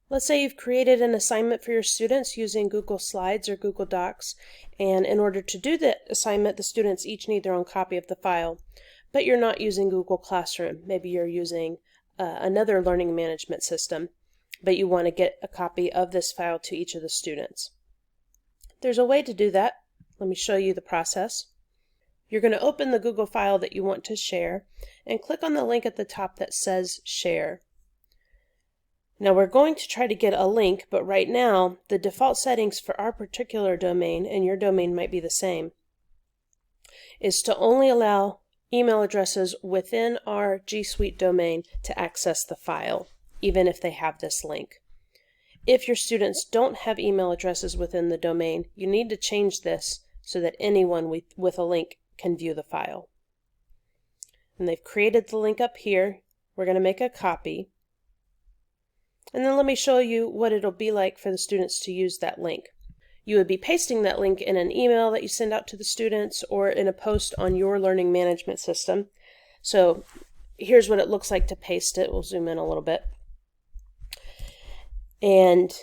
Let's say you've created an assignment for your students using Google Slides or Google Docs, and in order to do the assignment, the students each need their own copy of the file, but you're not using Google Classroom. Maybe you're using another learning management system, but you want to get a copy of this file to each of the students. There's a way to do that. Let me show you the process. You're going to open the Google file that you want to share and click on the link at the top that says Share. Now we're going to try to get a link, but right now the default settings for our particular domain, and your domain might be the same, is to only allow email addresses within our G Suite domain to access the file, even if they have this link. If your students don't have email addresses within the domain, you need to change this so that anyone with a link can view the file. And they've created the link up here. We're going to make a copy. And then let me show you what it'll be like for the students to use that link. You would be pasting that link in an email that you send out to the students or in a post on your learning management system. So here's what it looks like to paste it. We'll zoom in a little bit. And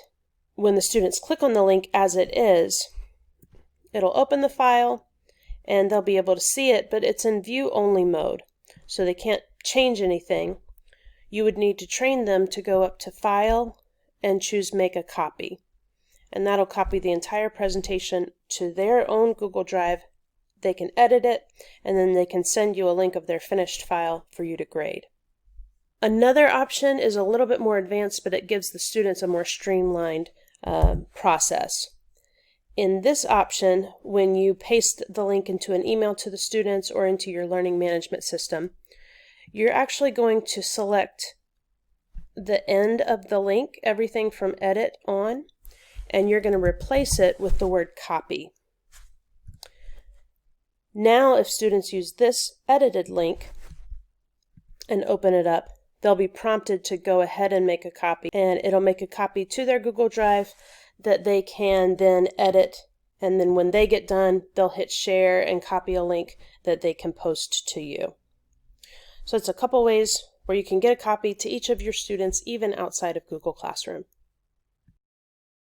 when the students click on the link as it is, it'll open the file and they'll be able to see it, but it's in view only mode, so they can't change anything. You would need to train them to go up to File and choose Make a Copy. And that'll copy the entire presentation to their own Google Drive. They can edit it, and then they can send you a link of their finished file for you to grade. Another option is a little bit more advanced, but it gives the students a more streamlined process. In this option, when you paste the link into an email to the students or into your learning management system, you're actually going to select the end of the link, everything from edit on, and you're going to replace it with the word copy. Now, if students use this edited link and open it up, they'll be prompted to go ahead and make a copy, and it'll make a copy to their Google Drive that they can then edit, and then when they get done, they'll hit share and copy a link that they can post to you. So it's a couple ways where you can get a copy to each of your students even outside of Google Classroom.